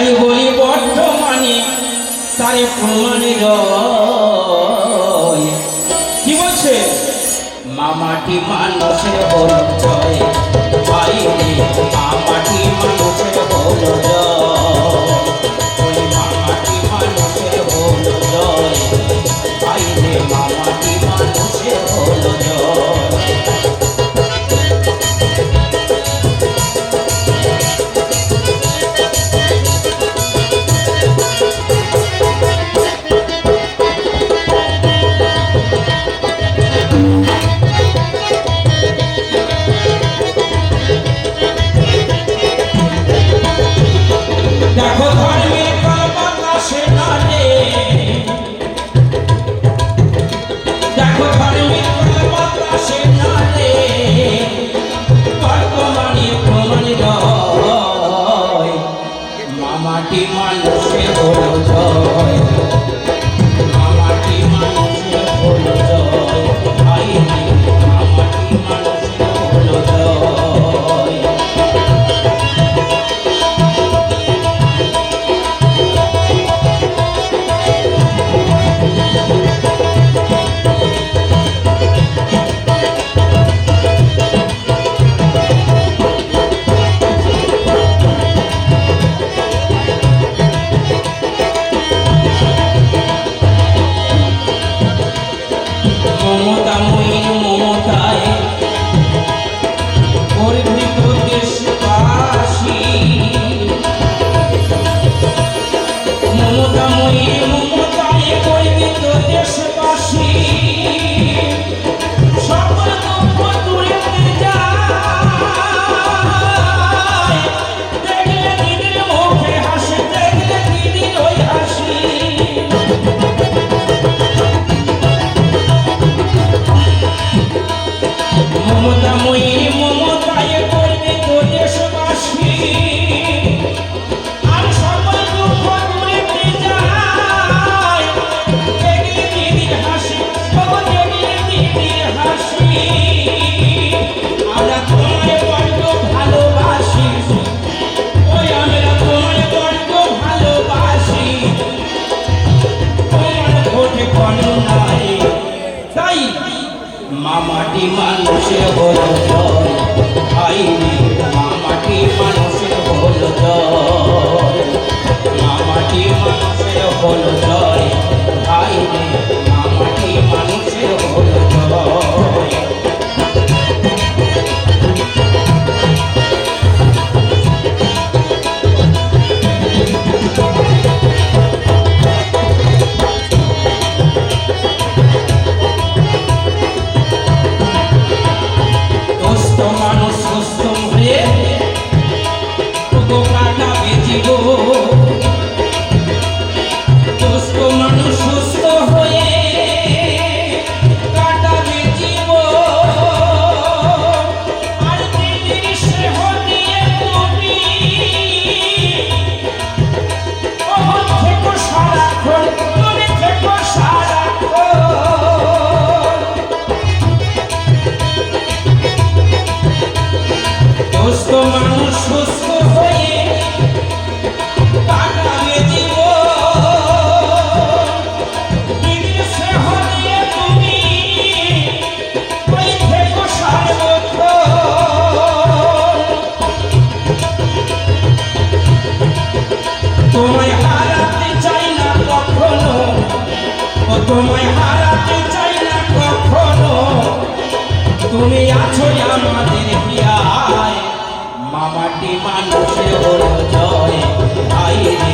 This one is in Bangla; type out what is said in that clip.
তাই বলি বর্তমানে তারে প্রমাণে রয়। কি বলছে? মামাটি মানুষের হল জয়, ভাই রে মামাটি মানুষের হল জয়, ওই মামাটি মানুষের হল জয়, ভাই রে মামাটি মানুষের হল জয়। মামাটি মানুষের হল জয়, মামাটি মানুষের হল জয়, ভাই মামাটি মানুষের হল জয়। মমতাময়ীর মমতায় গর্বিত দেশবাসী, মমতাময়ীর মমতায় গর্বিত দেশবাসী, সকল দুঃখ দূরেতে যায়, দেখলে দিদির মুখে হাসি, দেখলে দিদির ওই হাসি। মমতাময়ী মমতায় গর্বিত দেশবাসী, আর সকল দুঃখ দূরেতে যায়, দেখলে দিদির হাসি, দেখলে দিদির হাসি। আমরা তোমায় বড্ড ভালোবাসি, ওই আমরা তোমায় বড্ড ভালোবাসি, তোমার ভোটে কোনো নাই, তাই মামাটি মানুষের হল জয়, ভাই মামাটি মানুষের হল জয়, মামাটি মানুষের হল জয়, ভাই মামাটি মানুষের হল জয়। মানুষ সুস্থ হয়ে কাটা বেচিব, সুস্থ মানুষ সুস্থ হয়ে কাটা বেচিব, আর দিদির স্নেহ দিয়ে তুমি থেকো সারাক্ষণ, তুমি থেকো সারাক্ষণ। সুস্থ মানুষ সুস্থ হয়ে কাটাবে জীবন, দিদির স্নেহ দিয়ে তুমি ওই থেকো সারাক্ষণ। তোমায় হারাতে চাই না কখনো, ও তোমায় হারাতে চাই না কখনো, তুমি আছো আমাদের হিয়ায়, মামাটি মানুষের হল জয়, ভাই রে